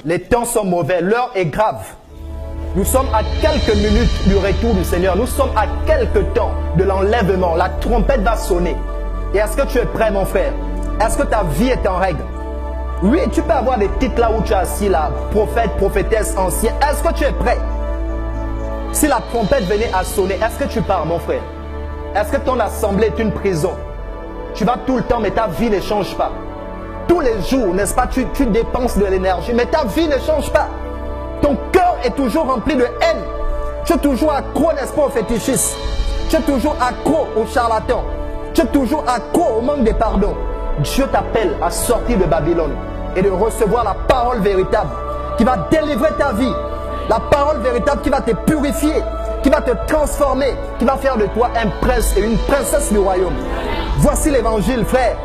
Les temps sont mauvais, l'heure est grave. Nous sommes à quelques minutes du retour du Seigneur. Nous sommes à quelques temps de l'enlèvement. La trompette va sonner. Et est-ce que tu es prêt, mon frère? Est-ce que ta vie est en règle? Oui, tu peux avoir des titres là où tu es assis là, prophète, prophétesse, ancien. Est-ce que tu es prêt? Si la trompette venait à sonner, est-ce que tu pars, mon frère? Est-ce que ton assemblée est une prison? Tu vas tout le temps, mais ta vie ne change pas. Tous les jours, n'est-ce pas, tu dépenses de l'énergie, mais ta vie ne change pas. Ton cœur est toujours rempli de haine. Tu es toujours accro, n'est-ce pas, au fétichisme. Tu es toujours accro aux charlatans. Tu es toujours accro au manque de pardon. Dieu t'appelle à sortir de Babylone et de recevoir la parole véritable qui va délivrer ta vie. La parole véritable qui va te purifier, qui va te transformer, qui va faire de toi un prince et une princesse du royaume. Voici l'évangile, frère.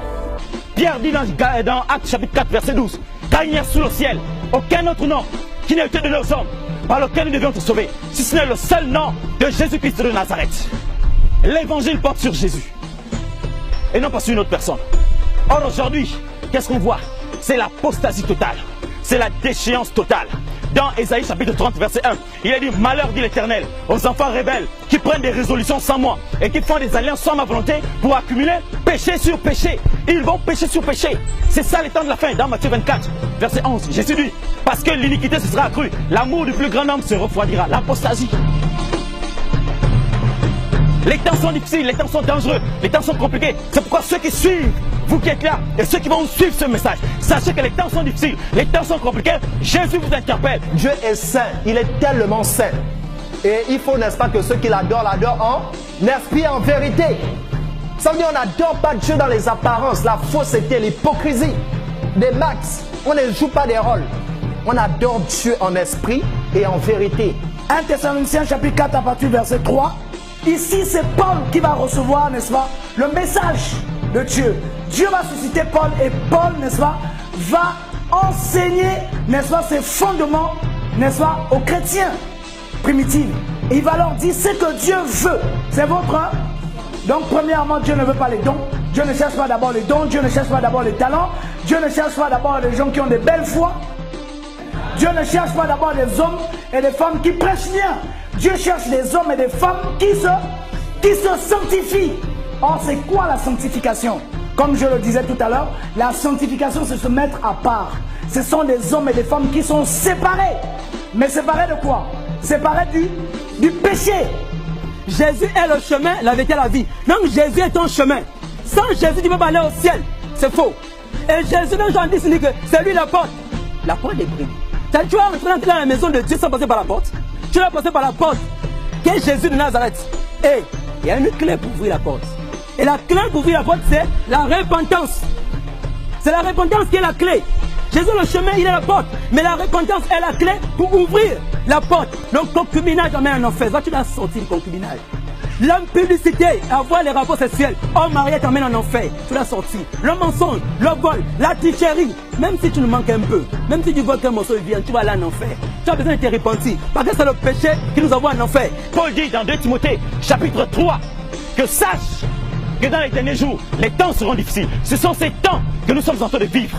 Pierre dit dans Actes chapitre 4, verset 12, « Car il n'y a sous le ciel aucun autre nom qui n'a été donné aux hommes par lequel nous devions être sauvés, si ce n'est le seul nom de Jésus-Christ de Nazareth. » L'évangile porte sur Jésus et non pas sur une autre personne. Or aujourd'hui, qu'est-ce qu'on voit? C'est l'apostasie totale, c'est la déchéance totale. Dans Ésaïe chapitre 30 verset 1, il est dit: malheur dit l'Éternel aux enfants rebelles qui prennent des résolutions sans moi et qui font des alliances sans ma volonté pour accumuler péché sur péché. Ils vont pécher sur péché. C'est ça les temps de la fin. Dans Matthieu 24 verset 11, Jésus dit: parce que l'iniquité se sera accrue, l'amour du plus grand homme se refroidira. L'apostasie. Les temps sont difficiles, les temps sont dangereux, les temps sont compliqués. C'est pourquoi ceux qui suivent, vous qui êtes là, et ceux qui vont suivre ce message, sachez que les temps sont difficiles, les temps sont compliqués. Jésus vous interpelle. Dieu est saint, il est tellement saint. Et il faut, n'est-ce pas, que ceux qui l'adorent, l'adorent en esprit et en vérité. Ça veut dire qu'on n'adore pas Dieu dans les apparences, la fausseté, l'hypocrisie, des max. On ne joue pas des rôles. On adore Dieu en esprit et en vérité. 1 Thessaloniciens chapitre 4 à partir du verset 3. Ici, c'est Paul qui va recevoir, n'est-ce pas, le message de Dieu. Dieu va susciter Paul et Paul, n'est-ce pas, va enseigner, n'est-ce pas, ses fondements, n'est-ce pas, aux chrétiens primitifs. Et il va leur dire ce que Dieu veut. C'est votre... Donc, premièrement, Dieu ne veut pas les dons. Dieu ne cherche pas d'abord les dons. Dieu ne cherche pas d'abord les talents. Dieu ne cherche pas d'abord les gens qui ont des belles foi. Dieu ne cherche pas d'abord des hommes et des femmes qui prêchent bien. Dieu cherche des hommes et des femmes qui se sanctifient. Or, c'est quoi la sanctification? Comme je le disais tout à l'heure, la sanctification, c'est se mettre à part. Ce sont des hommes et des femmes qui sont séparés. Mais séparés de quoi? Séparés du péché. Jésus est le chemin, la vérité et la vie. Donc Jésus est ton chemin. Sans Jésus, tu ne peux pas aller au ciel. C'est faux. Et Jésus, dans Jean 10, il dit que c'est lui la porte. La porte est brisée. Tu vas rentrer dans la maison de Dieu sans passer par la porte. Tu vas passer par la porte qui est Jésus de Nazareth. Et il y a une clé pour ouvrir la porte. Et la clé pour ouvrir la porte, c'est la repentance. C'est la repentance qui est la clé. Jésus, le chemin, il est la porte. Mais la repentance est la clé pour ouvrir la porte. Donc, concubinage amène un enfer. Tu dois sortir du concubinage. L'impudicité, avoir les rapports sexuels, homme marié t'emmène en enfer. Tu dois sortir. Le mensonge, le vol, la tricherie. Même si tu nous manques un peu, même si tu veux qu'un morceau vienne, tu vas aller en enfer. Tu as besoin de te repentir. Parce que c'est le péché qui nous envoie en enfer. Paul dit dans 2 Timothée, chapitre 3, que sache que dans les derniers jours, les temps seront difficiles. Ce sont ces temps que nous sommes en train de vivre.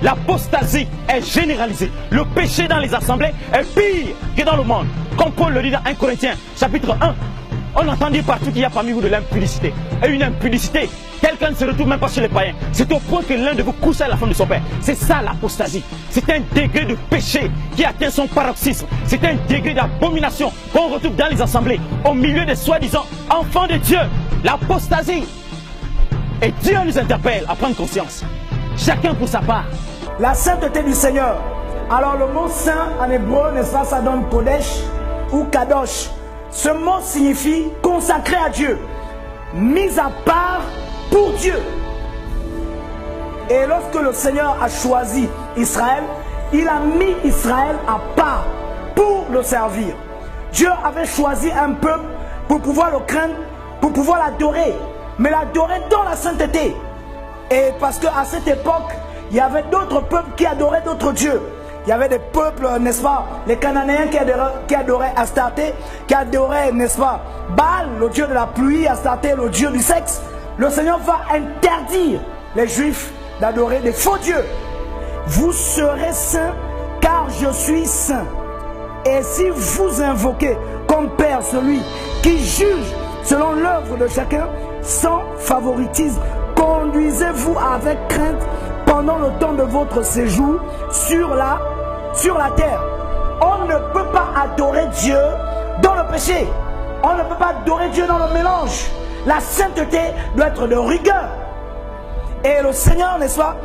L'apostasie est généralisée. Le péché dans les assemblées est pire que dans le monde. Comme Paul le dit dans 1 Corinthiens, chapitre 1, on entend dire partout qu'il y a parmi vous de l'impudicité. Et une impudicité, quelqu'un ne se retrouve même pas chez les païens. C'est au point que l'un de vous couche à la femme de son père. C'est ça l'apostasie. C'est un degré de péché qui atteint son paroxysme. C'est un degré d'abomination qu'on retrouve dans les assemblées, au milieu des soi-disant enfants de Dieu. L'apostasie. Et Dieu nous interpelle à prendre conscience. Chacun pour sa part. La sainteté du Seigneur. Alors le mot saint en hébreu, n'est-ce pas, ça donne Kodesh ou Kadosh. Ce mot signifie consacré à Dieu, mis à part pour Dieu. Et lorsque le Seigneur a choisi Israël, il a mis Israël à part pour le servir. Dieu avait choisi un peuple pour pouvoir le craindre, pour pouvoir l'adorer, mais l'adorer dans la sainteté. Et parce qu'à cette époque, il y avait d'autres peuples qui adoraient d'autres dieux. Il y avait des peuples, n'est-ce pas, les Cananéens qui adoraient Astarté, qui adoraient, n'est-ce pas, Baal, le dieu de la pluie, Astarté, le dieu du sexe. Le Seigneur va interdire les Juifs d'adorer des faux dieux. Vous serez saints, car je suis saint. Et si vous invoquez comme Père celui qui juge selon l'œuvre de chacun, sans favoritisme, conduisez-vous avec crainte pendant le temps de votre séjour sur la terre. On ne peut pas adorer Dieu dans le péché. On ne peut pas adorer Dieu dans le mélange. La sainteté doit être de rigueur. Et le Seigneur, n'est-ce pas,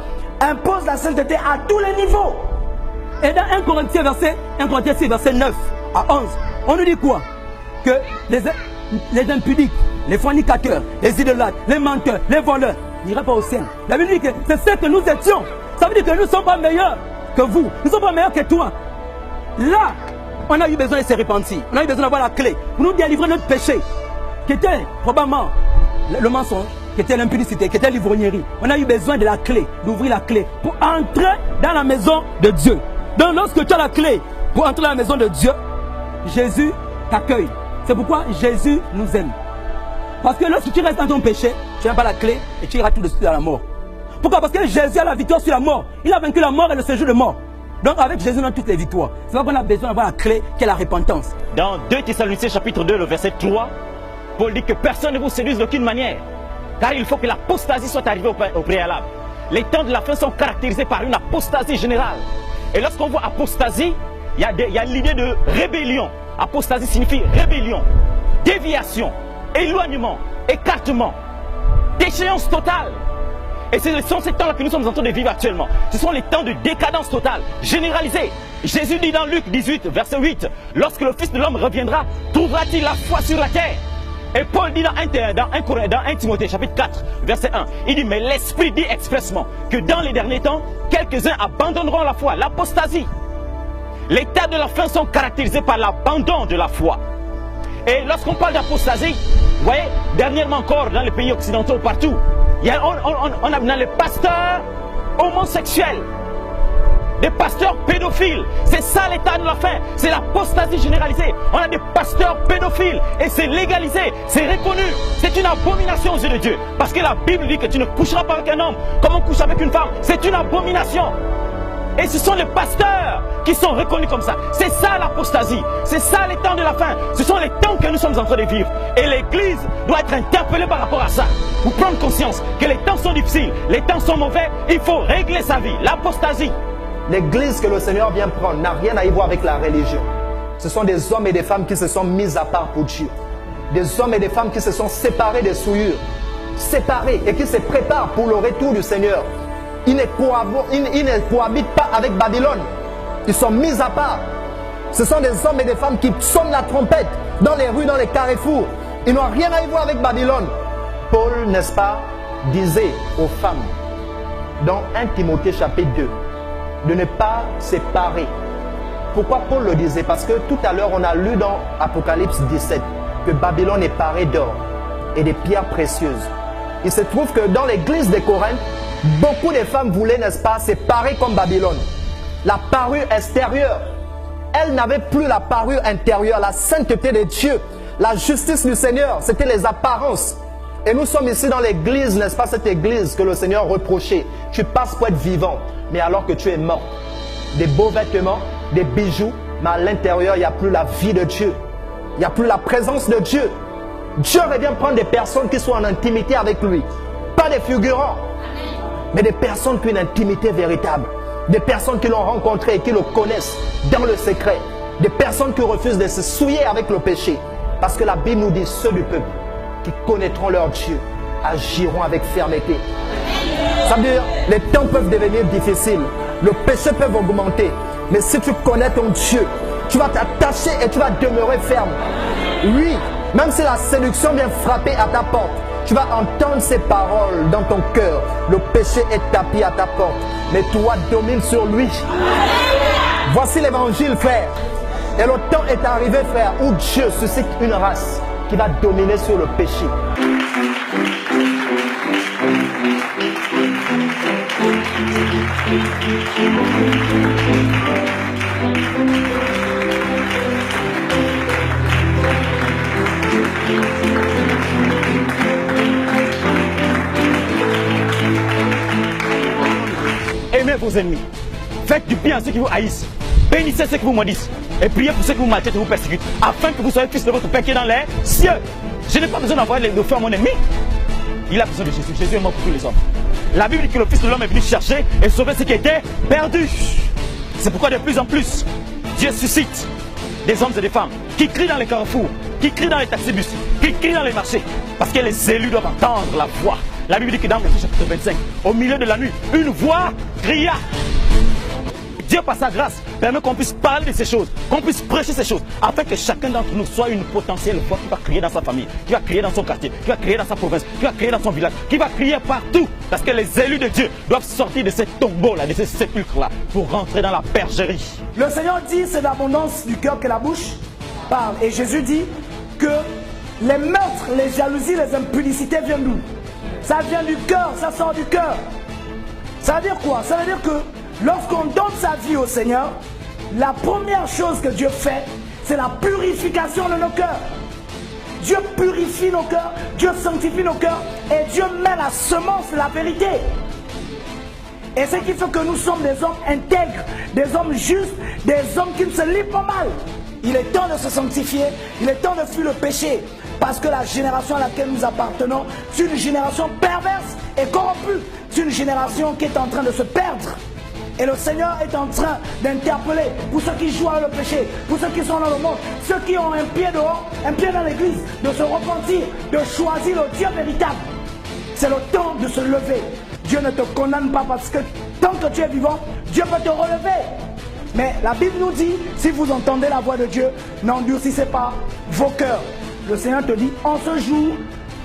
impose la sainteté à tous les niveaux. Et dans 1 Corinthiens 6, verset 9 à 11, on nous dit quoi? Que les impudiques, les fornicateurs, les idolâtres, les menteurs, les voleurs n'iraient pas au ciel. La Bible dit que c'est ce que nous étions. Ça veut dire que nous ne sommes pas meilleurs que vous. Nous ne sommes pas meilleurs que toi. Là, on a eu besoin de se repentir. On a eu besoin d'avoir la clé pour nous délivrer notre péché, qui était probablement le mensonge, qui était l'impudicité, qui était l'ivrognerie. On a eu besoin de la clé, d'ouvrir la clé pour entrer dans la maison de Dieu. Donc lorsque tu as la clé pour entrer dans la maison de Dieu, Jésus t'accueille. C'est pourquoi Jésus nous aime. Parce que lorsque tu restes dans ton péché, tu n'as pas la clé et tu iras tout de suite dans la mort. Pourquoi? Parce que Jésus a la victoire sur la mort. Il a vaincu la mort et le séjour de mort. Donc avec Jésus, on a toutes les victoires. C'est pourquoi on a besoin d'avoir la clé qui est la repentance. Dans 2 Thessaloniciens chapitre 2, le verset 3, Paul dit que personne ne vous séduise d'aucune manière. Car il faut que l'apostasie soit arrivée au préalable. Les temps de la fin sont caractérisés par une apostasie générale. Et lorsqu'on voit apostasie, il y a l'idée de rébellion. Apostasie signifie rébellion, déviation, éloignement, écartement, déchéance totale. Et ce sont ces temps-là que nous sommes en train de vivre actuellement. Ce sont les temps de décadence totale, généralisée. Jésus dit dans Luc 18, verset 8, « Lorsque le Fils de l'homme reviendra, trouvera-t-il la foi sur la terre ?» Et Paul dit dans 1 Timothée chapitre 4, verset 1, il dit « Mais l'Esprit dit expressement que dans les derniers temps, quelques-uns abandonneront la foi, l'apostasie. » Les temps de la fin sont caractérisés par l'abandon de la foi. Et lorsqu'on parle d'apostasie, vous voyez, dernièrement encore dans les pays occidentaux, partout, on a les pasteurs homosexuels, des pasteurs pédophiles. C'est ça l'état de la fin, c'est l'apostasie généralisée. On a des pasteurs pédophiles et c'est légalisé, c'est reconnu. C'est une abomination aux yeux de Dieu. Parce que la Bible dit que tu ne coucheras pas avec un homme comme on couche avec une femme. C'est une abomination. Et ce sont les pasteurs qui sont reconnus comme ça. C'est ça l'apostasie. C'est ça les temps de la fin. Ce sont les temps que nous sommes en train de vivre. Et l'Église doit être interpellée par rapport à ça. Pour prendre conscience que les temps sont difficiles, les temps sont mauvais, il faut régler sa vie. L'apostasie. L'église que le Seigneur vient prendre n'a rien à y voir avec la religion. Ce sont des hommes et des femmes qui se sont mis à part pour Dieu. Des hommes et des femmes qui se sont séparés des souillures. Séparés et qui se préparent pour le retour du Seigneur. Ils ne cohabitent pas avec Babylone. Ils sont mis à part. Ce sont des hommes et des femmes qui sonnent la trompette dans les rues, dans les carrefours. Ils n'ont rien à y voir avec Babylone. Paul, n'est-ce pas, disait aux femmes dans 1 Timothée chapitre 2 de ne pas séparer. Pourquoi Paul le disait? Parce que tout à l'heure, on a lu dans Apocalypse 17 que Babylone est parée d'or et des pierres précieuses. Il se trouve que dans l'église de Corinthe, beaucoup de femmes voulaient, n'est-ce pas, séparer comme Babylone. La parure extérieure, elles n'avaient plus la parure intérieure, la sainteté de Dieu, la justice du Seigneur, c'était les apparences. Et nous sommes ici dans l'église, n'est-ce pas, cette église que le Seigneur reprochait. Tu passes pour être vivant, mais alors que tu es mort. Des beaux vêtements, des bijoux, mais à l'intérieur, il n'y a plus la vie de Dieu. Il n'y a plus la présence de Dieu. Dieu revient prendre des personnes qui sont en intimité avec lui. Pas des figurants, mais des personnes qui ont une intimité véritable. Des personnes qui l'ont rencontré et qui le connaissent dans le secret. Des personnes qui refusent de se souiller avec le péché. Parce que la Bible nous dit, ceux du peuple qui connaîtront leur Dieu agiront avec fermeté. Ça veut dire, les temps peuvent devenir difficiles. Le péché peut augmenter. Mais si tu connais ton Dieu, tu vas t'attacher et tu vas demeurer ferme. Oui, même si la séduction vient frapper à ta porte, tu vas entendre ces paroles dans ton cœur. Le péché est tapis à ta porte, mais toi domine sur lui. Voici l'évangile, frère. Et le temps est arrivé, frère, où Dieu suscite une race qui va dominer sur le péché. Aimez vos ennemis. Faites du bien à ceux qui vous haïssent. bénissez ceux qui vous maudissent et priez pour ceux qui vous maltraitent et vous persécutent, afin que vous soyez fils de votre Père qui est dans les cieux. Je n'ai pas besoin d'envoyer le feu à mon ennemi. Il a besoin de Jésus. Jésus est mort pour tous les hommes. La Bible dit que le Fils de l'homme est venu chercher et sauver ceux qui étaient perdus. C'est pourquoi de plus en plus, Dieu suscite des hommes et des femmes qui crient dans les carrefours, qui crient dans les taxibus, qui crient dans les marchés, parce que les élus doivent entendre la voix. La Bible dit que dans Matthieu chapitre 25, au milieu de la nuit, une voix cria. Dieu, par sa grâce, permet qu'on puisse parler de ces choses, qu'on puisse prêcher ces choses, afin que chacun d'entre nous soit une potentielle voix qui va crier dans sa famille, qui va crier dans son quartier, qui va crier dans sa province, qui va crier dans son village, qui va crier partout. Parce que les élus de Dieu doivent sortir de ces tombeaux-là, de ces sépulcres-là, pour rentrer dans la bergerie. Le Seigneur dit, c'est l'abondance du cœur que la bouche parle. Et Jésus dit que les meurtres, les jalousies, les impudicités viennent d'où? Ça vient du cœur, ça sort du cœur. Ça veut dire quoi? Ça veut dire que lorsqu'on donne sa vie au Seigneur, la première chose que Dieu fait, c'est la purification de nos cœurs. Dieu purifie nos cœurs, Dieu sanctifie nos cœurs et Dieu met la semence de la vérité. Et ce qui fait que nous sommes des hommes intègres, des hommes justes, des hommes qui ne se livrent pas mal. Il est temps de se sanctifier, il est temps de fuir le péché. Parce que la génération à laquelle nous appartenons, c'est une génération perverse et corrompue. C'est une génération qui est en train de se perdre. Et le Seigneur est en train d'interpeller pour ceux qui jouent avec le péché, pour ceux qui sont dans le monde, ceux qui ont un pied dehors, un pied dans l'église, de se repentir, de choisir le Dieu véritable. C'est le temps de se lever. Dieu ne te condamne pas parce que tant que tu es vivant, Dieu peut te relever. Mais la Bible nous dit, si vous entendez la voix de Dieu, n'endurcissez pas vos cœurs. Le Seigneur te dit, en ce jour,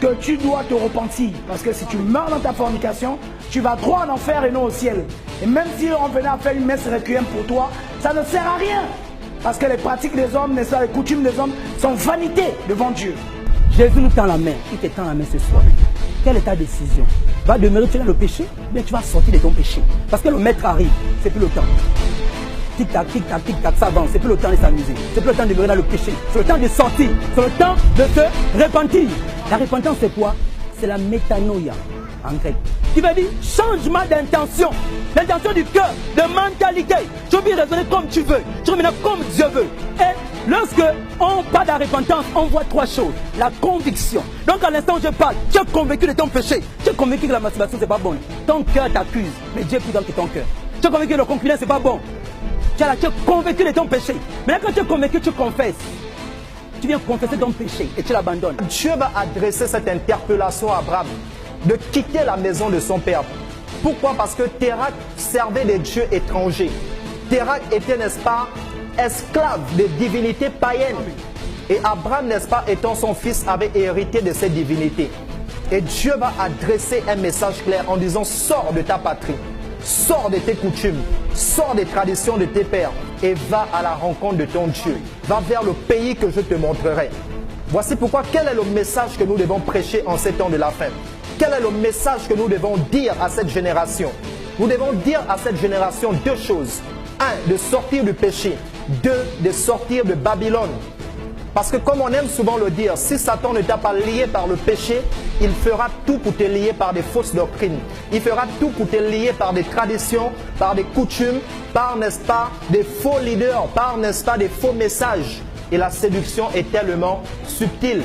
que tu dois te repentir. Parce que si tu meurs dans ta fornication, tu vas droit en enfer et non au ciel. Et même si on venait à faire une messe requiem pour toi, ça ne sert à rien. Parce que les pratiques des hommes, les coutumes des hommes sont vanité devant Dieu. Jésus nous tend la main. Il te tend la main ce soir. Quelle est ta décision? Va demeurer-tu dans le péché? Bien tu vas sortir de ton péché. Parce que le maître arrive. C'est plus le temps. Tic-tac, tic-tac, tic-tac, ça avance. C'est plus le temps de s'amuser. C'est plus le temps de demeurer dans le péché. C'est le temps de sortir. C'est le temps de se repentir. La repentance, c'est quoi? C'est la métanoïa en grec. Qui veut dire changement d'intention. L'intention du cœur, de mentalité. Tu veux bien raisonner comme tu veux. Tu veux maintenant comme Dieu veut. Et lorsque on parle de la repentance, on voit trois choses. La conviction. Donc à l'instant où je parle, tu es convaincu de ton péché. Tu es convaincu que la masturbation, c'est pas bon. Ton cœur t'accuse. Mais Dieu est plus grand que ton cœur. Tu es convaincu que le concubinage, c'est pas bon. Tu es convaincu de ton péché. Mais quand tu es convaincu, tu confesses. Tu viens confesser ton péché et tu l'abandonnes. Dieu va adresser cette interpellation à Abraham de quitter la maison de son père. Pourquoi? Parce que Térak servait des dieux étrangers. Térak était, n'est-ce pas, esclave des divinités païennes. Et Abraham, n'est-ce pas, étant son fils, avait hérité de ces divinités. Et Dieu va adresser un message clair en disant: sors de ta patrie, sors de tes coutumes, sors des traditions de tes pères et va à la rencontre de ton Dieu. Va vers le pays que je te montrerai. Voici pourquoi, quel est le message que nous devons prêcher en ces temps de la fin? Quel est le message que nous devons dire à cette génération? Nous devons dire à cette génération deux choses. Un, de sortir du péché. Deux, de sortir de Babylone. Parce que comme on aime souvent le dire, si Satan ne t'a pas lié par le péché, il fera tout pour te lier par des fausses doctrines. Il fera tout pour te lier par des traditions, par des coutumes, par, n'est-ce pas, des faux leaders, par, n'est-ce pas, des faux messages. Et la séduction est tellement subtile.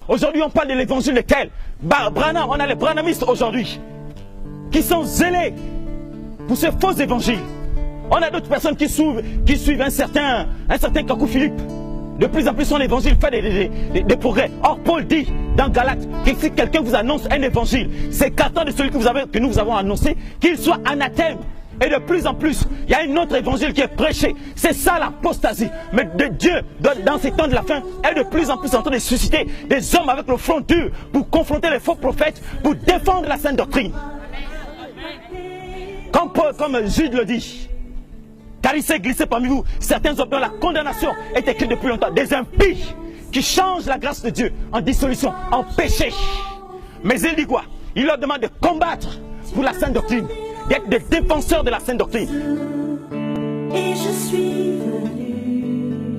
Aujourd'hui, on parle de l'évangile lequel? Branham, on a les branhamistes aujourd'hui qui sont zélés pour ce faux évangile. On a d'autres personnes qui suivent un certain Kakou Philippe. De plus en plus, son évangile fait des progrès. Or, Paul dit dans Galates que si quelqu'un vous annonce un évangile, c'est qu'attend de celui que nous vous avons annoncé, qu'il soit anathème. Et de plus en plus, il y a un autre évangile qui est prêché. C'est ça l'apostasie. Mais de Dieu, dans ces temps de la fin, est de plus en plus en train de susciter des hommes avec le front dur pour confronter les faux prophètes, pour défendre la sainte doctrine. Comme Jude le dit, car il s'est glissé parmi vous certains hommes dont la condamnation est écrite depuis longtemps. Des impies qui changent la grâce de Dieu en dissolution, en péché. Mais il dit quoi? Il leur demande de combattre pour la sainte doctrine, d'être des défenseurs de la sainte doctrine. Et je suis venu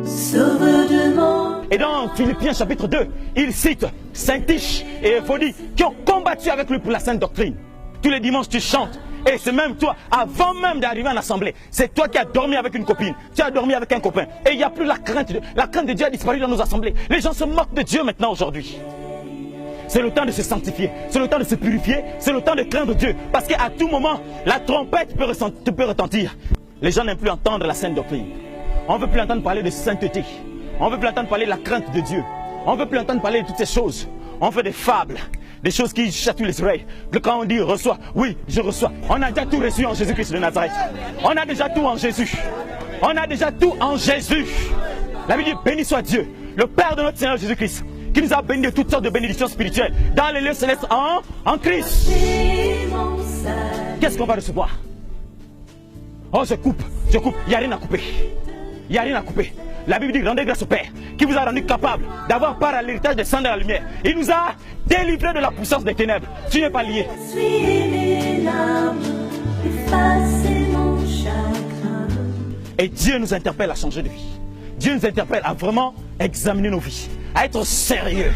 sauveur de mon. Et dans Philippiens chapitre 2, il cite Saint-Tiche et Éphodie qui ont combattu avec lui pour la sainte doctrine. Tous les dimanches, tu chantes. Et c'est même toi, avant même d'arriver en assemblée, c'est toi qui as dormi avec une copine, tu as dormi avec un copain. Et il n'y a plus la crainte de Dieu a disparu dans nos assemblées. Les gens se moquent de Dieu maintenant aujourd'hui. C'est le temps de se sanctifier, c'est le temps de se purifier, c'est le temps de craindre Dieu. Parce qu'à tout moment, la trompette peut retentir. Les gens n'aiment plus entendre la sainte doctrine. On ne veut plus entendre parler de sainteté. On ne veut plus entendre parler de la crainte de Dieu. On ne veut plus entendre parler de toutes ces choses. On fait des fables, des choses qui chatouillent les oreilles. Quand on dit reçois, oui, je reçois. On a déjà tout reçu en Jésus-Christ de Nazareth. On a déjà tout en Jésus. On a déjà tout en Jésus. La Bible dit béni soit Dieu, le Père de notre Seigneur Jésus-Christ, qui nous a bénis de toutes sortes de bénédictions spirituelles dans les lieux célestes en Christ. Qu'est-ce qu'on va recevoir? Oh, je coupe. Il n'y a rien à couper. Il n'y a rien à couper. La Bible dit rendez grâce au Père qui vous a rendu capable d'avoir part à l'héritage des saints de la lumière. Il nous a délivrés de la puissance des ténèbres. Tu n'es pas lié. Et Dieu nous interpelle à changer de vie. Dieu nous interpelle à vraiment examiner nos vies, à être sérieux,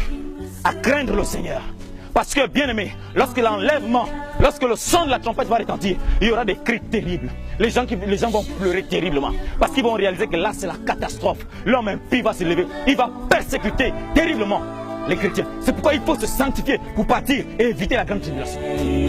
à craindre le Seigneur. Parce que, bien aimé, lorsque l'enlèvement, lorsque le son de la trompette va retentir, il y aura des cris terribles. Les gens vont pleurer terriblement. Parce qu'ils vont réaliser que là, c'est la catastrophe. L'homme impie va se lever. Il va persécuter terriblement les chrétiens. C'est pourquoi il faut se sanctifier pour partir et éviter la grande tribulation.